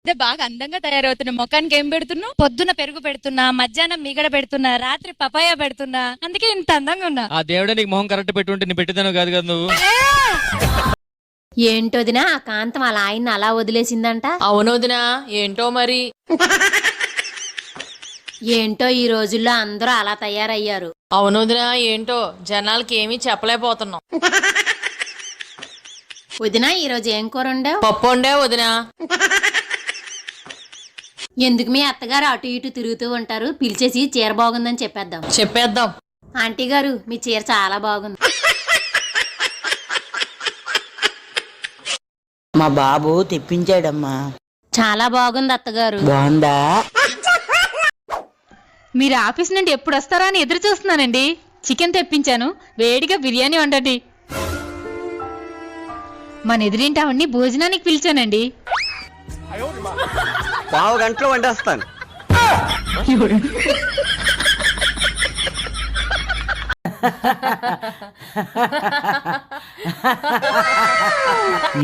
అదే బాగా అందంగా తయారవుతున్నా. ముఖానికి ఏం పెడుతున్నావు? పొద్దున పెరుగు పెడుతున్నా, మధ్యాహ్నం మీగడ పెడుతున్నా, రాత్రి పపాయ పెడుతున్నా, అందుకే ఇంత అందంగా ఉన్నా. ఆ దేవుడే నీకు మొహం కరెక్ట్ పెట్టుంటే నీ పెట్టిదాను కాదు కదా నువ్వు. ఏంటోదినా ఆ కాంతం అలా ఆయన్ని అలా వదిలేసిందంట. అవునోదినా ఏంటో మరి. ఏంటో ఈ రోజుల్లో అందరూ అలా తయారయ్యారు. అవునోదినా ఏంటో జనాలకి ఏమీ చెప్పలేకపోతున్నాం. వదినా ఈరోజు ఏం కూర వండావు? పప్పు వండే వదినా. ఎందుకు మీ అత్తగారు అటు ఇటు తిరుగుతూ ఉంటారు? పిలిచేసి చీర బాగుందని చెప్పేద్దాం. ఆంటీ గారు మీ చీర చాలా బాగుంది. మా బాబు తెప్పించాడమ్మా. చాలా బాగుంది అత్తగారు. బాగుందా? మీరు ఆఫీస్ నుండి ఎప్పుడు వస్తారా అని ఎదురు చూస్తున్నానండి. చికెన్ తెప్పించాను, వేడిగా బిర్యానీ వండండి. మన ఎదురింటావన్నీ భోజనానికి పిలిచానండి. పావు గంటలో వండేస్తాను.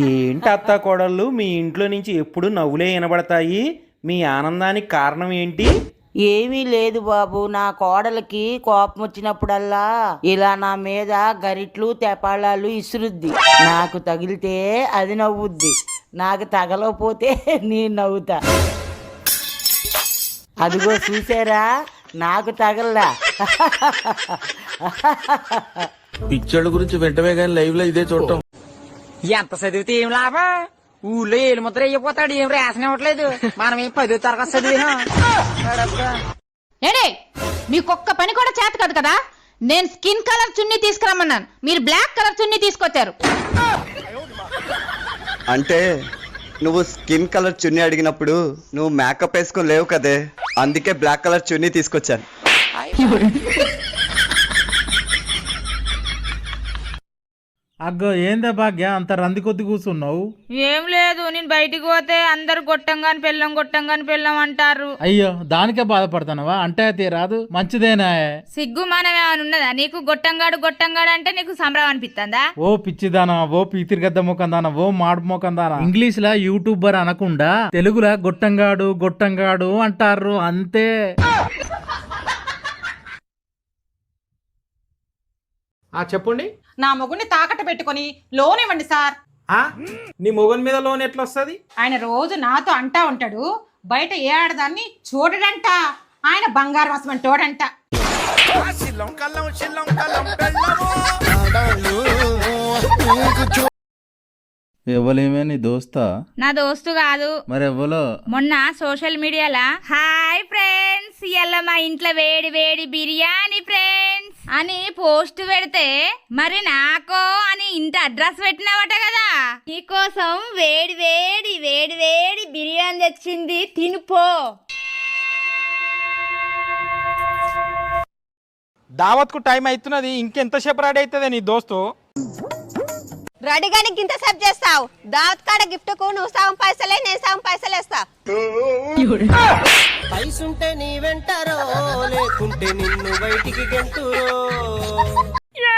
ఏంటి అత్త కోడళ్ళు మీ ఇంట్లో నుంచి ఎప్పుడు నవ్వులే వినబడతాయి? మీ ఆనందానికి కారణం ఏంటి? ఏమీ లేదు బాబు, నా కోడలికి కోపం వచ్చినప్పుడల్లా ఇలా నా మీద గరిట్లు తెపాళాలు ఇసురుద్ది. నాకు తగిలితే అది నవ్వుద్ది, నాకు తగలకపోతే నేను నవ్వుతా. అదిగో చూసారా, నాకు తగల్లా. పిక్చర్ల గురించి వెంటనే కానీ లైవ్ లో ఇదే చూడటం. ఎంత చదివితే ఏం లాభం? ఊళ్ళో ఏలు ముద్ర అయిపోతాడు, ఏం రేషన్ ఇవ్వట్లేదు. మనం ఏం 10వ తరగతి చదివినా. ఏడే మీకొక్క పని కూడా చేత కాదు కదా. నేను స్కిన్ కలర్ చున్నీ తీసుకురమ్మన్నాను, మీరు బ్లాక్ కలర్ చున్నీ తీసుకొచ్చారు. అంటే నువ్వు స్కిన్ కలర్ చున్నీ అడిగినప్పుడు నువ్వు మేకప్ వేసుకొని లేవు కదే, అందుకే బ్లాక్ కలర్ చున్నీ తీసుకొచ్చాను. అగ్గో ఏందా భాగ్య అంత రంది కొద్ది కూర్చున్నావు? ఏం లేదు, నేను బయటికి పోతే అందరు గొట్టంగాని పెళ్ళం అంటారు. అయ్యో దానికే బాధపడతానవా? అంటే తీరాదు, మంచిదేనా? సిగ్గు మానం ఏమైనా ఉన్నదా నీకు? గొట్టంగాడు అంటే నీకు సంబరం అనిపిస్తుందా? ఓ పిచ్చిదానా, ఓ పీతిరిగద్ద ముఖందానా, ఓ మాడు ముఖందానా. ఇంగ్లీష్ లా యూట్యూబర్ అనకుండా తెలుగులా గొట్టంగాడు అంటారు అంతే. చెప్పండి. నా మొగుడిని తాకట్టు పెట్టుకుని లోన్ ఇవ్వండి సార్. నీ మొగన్ మీద లోన్ ఎట్లా వస్తుంది? ఆయన రోజు నాతో అంటా ఉంటాడు, బయట ఏ ఆడదాన్ని చూడడంట, ఆయన బంగారం అసమంటోడంట. ఎవలేమే నీ దోస్తా? నా దోస్తు కాదు. మరి ఎవలో? మొన్న సోషల్ మీడియాలా హాయ్ ఫ్రెండ్స్ ఇవాళ మా ఇంట్లో వేడి వేడి బిర్యానీ ఫ్రెండ్స్ అని పోస్ట్ పెడితే, మరి నాకో అని ఇంటి అడ్రస్ పెట్టినావట కదా. నీకోసం వేడి వేడి బిర్యానీ తెచ్చింది, తినుపో. దావత్ కు టైం అవుతున్నది, ఇంకెంతసేపు రెడీ అవుతుంది నీ దోస్తు? రెడీగానే ఇంతసేపు చేస్తావు? దావత్ కాడ గిఫ్ట్ కు నువ్వు సగం పైసలే, నేను సగం పైసలు వేస్తా. పైసుంటే నీ వెంటారో, లేకుంటే నిన్ను బయటికి గెంటురో.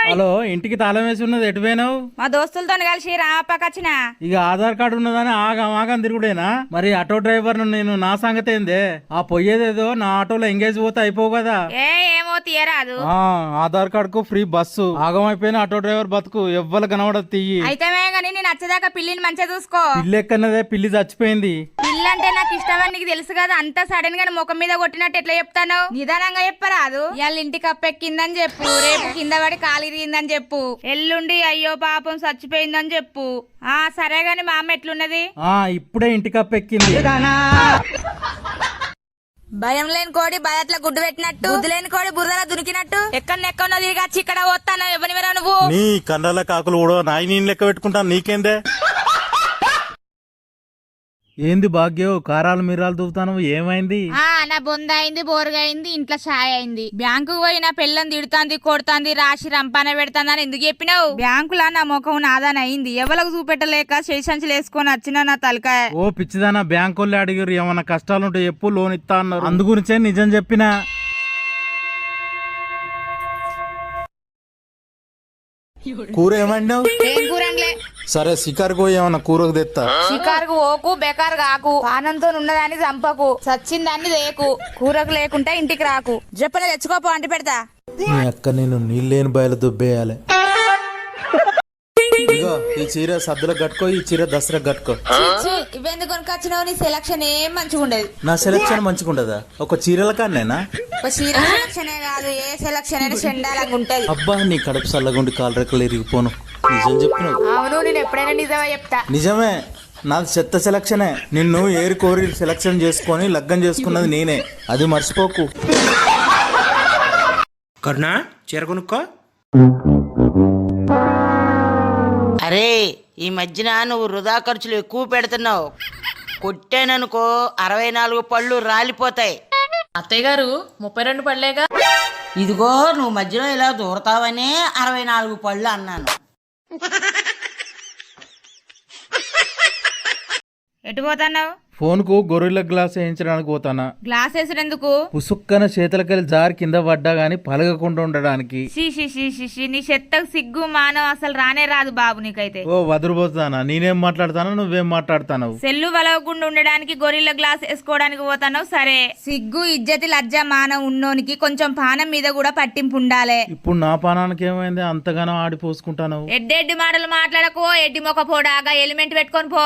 హలో, ఇంటికి తాళం వేసి ఉన్నది, ఎటు పోయినావు? మా దోస్తులతో కలిసి రాపకొచ్చిన. ఇక ఆధార్ కార్డు ఉన్నదని ఆగం తిరుగుడేనా? మరి ఆటో డ్రైవర్ నేను నా సంగతి ఏందే? ఆ పోయేదేదో నా ఆటోలో ఎంగేజ్ పోతే అయిపోవు కదా. ఏమో తీయరాదు. ఆధార్ కార్డు కు ఫ్రీ బస్సు. ఆగం అయిపోయిన ఆటో డ్రైవర్ బతుకు ఎవ్వరు కనబడదు. తీయి అయితే గానీ నేను వచ్చేదాకా పిల్లిని మంచిగా చూసుకో. పిల్లి ఎక్కన్నదే, పిల్లి చచ్చిపోయింది. పిల్లంటే నాకు ఇష్టమని నీకు తెలుసు కదా. అంత సడన్ గా ముఖం మీద కొట్టినట్టు ఎట్లా చెప్తాను? నిదానంగా చెప్పరాదు. ఇవాళ ఇంటి కప్పెక్కిందని చెప్పు, రేపు కింద పడి కాలు ఇరిగిందని చెప్పు, ఎల్లుండి అయ్యో పాపం చచ్చిపోయిందని చెప్పు. సరే గాని మా అమ్మ ఎట్లున్నది? ఇప్పుడే ఇంటి కప్పెక్కింది. భయం లేని కోడి బయట్ల గుడ్డు పెట్టినట్టు, బుద్ధి లేని కోడి బురదలా దునికినట్టు ఎక్కడెక్కడో తిరిగి వచ్చి ఇక్కడ వస్తాను. ఎవరివరా నువ్వు? నీ కండల కాకులు కూడా నాయి నేను లెక్క పెట్టుకుంటాను, నీకేందే? ఏంది భాగ్యం, కారాలు మీరాలు దూపుతాను, ఏమైంది? నా బొంద అయింది, బోరుగా అయింది, ఇంట్లో ఛాయ్ అయింది. బ్యాంకు పోయి నా పిల్లని తిడుతాంది, కొడుతాంది, రాసి రంపాన పెడతాందని ఎందుకు చెప్పినావు? బ్యాంకులా నా ముఖం నాదని అయింది, ఎవరికి చూపెట్టలేక శేషంచులు వేసుకొని వచ్చిన నా తలకాయ. ఓ పిచ్చిదానా, బ్యాంకు వాళ్ళు అడిగారు ఏమన్నా కష్టాలుంటే ఎప్పుడు లోన్ ఇస్తా అన్నారు, అందు గురించే నిజం చెప్పినా. కూర ఏమంటావు? ఏం కూరంలే, సరే షికారుకు ఏమన్నా కూరకు తెత్తా. షికారుకు ఓకు బెకార్ కాకు పానంతో ఉన్నదాన్ని చంపకు సచ్చిందాన్ని లేకు కూరకు లేకుంటే ఇంటికి రాకు చెప్పన తెచ్చుకోపో అంటి పెడతా. నీ అక్క నేను నీళ్ళేని బయలు దుబ్బేయాలి. ఇగో ఈ చీర సద్దులో కట్టుకో, ఈ చీర దసరా కట్టుకో. ఇవెందుకు కొనుకొచ్చినావు? నీ సెలక్షన్ ఏం మంచిగా ఉండదు. నా సెలక్షన్ మంచిగా ఉండదా? ఒక చీరల కాన్నేనా? ఒక చీర సెలక్షనే కాదు ఏ సెలక్షన్ అయినా చెండాలంగా ఉంటది. అబ్బా నీ కడుపు సల్లగుండి కాలు రెక్కలు ఇరిగిపోను. నిజం చెప్పినావు. అవును నేను ఎప్పుడైనా నిజమే చెప్తా. నిజమే, నాది చెత్త సెలక్షనే. నిన్ను ఏరి కోరి సెలక్షన్ చేసుకొని లగ్గం చేసుకున్నది నేనే, అది మర్చిపోకు. కరుణా చీర కొనుక్కో. అరే ఈ మధ్యన నువ్వు వృధా ఖర్చులు ఎక్కువ పెడుతున్నావు. కొట్టాననుకో 64 పళ్ళు రాలిపోతాయి. అత్తయ్య గారు 32 పడలేగా. ఇదిగో నువ్వు మధ్యలో ఇలా దూరతావనే 64 పళ్ళు అన్నాను. ఎటు పోతున్నావు? ఫోన్ కు గొర్రెల గ్లాస్ వేయించడానికి పోతానా. గ్లాస్ వేసినందుకు? పుసుక్కన చేతులకెళ్ళి జారి కింద పడ్డా గాని పలగకుండా ఉండడానికి. నీ చెత్తకు సిగ్గు మానవ అసలు రానే రాదు బాబు నీకైతే. ఓ వదిలిపోతానా? నేనేం మాట్లాడతానా, నువ్వేం మాట్లాడతావు? సెల్లు వలవకుండా ఉండడానికి గొరిల్ల గ్లాస్ వేసుకోవడానికి పోతాను. సరే సిగ్గు ఇజ్జతి లజ్జ మానవ ఉన్నోనికి కొంచెం పానం మీద కూడా పట్టింపు ఉండాలి. ఇప్పుడు నా పానానికి ఏమైంది అంతగానో ఆడిపోసుకుంటాను? ఎడ్డెడ్డి మాటలు మాట్లాడకో. ఎడ్డి మొక్క పోడాగా ఎలిమెంట్ పెట్టుకొని పో.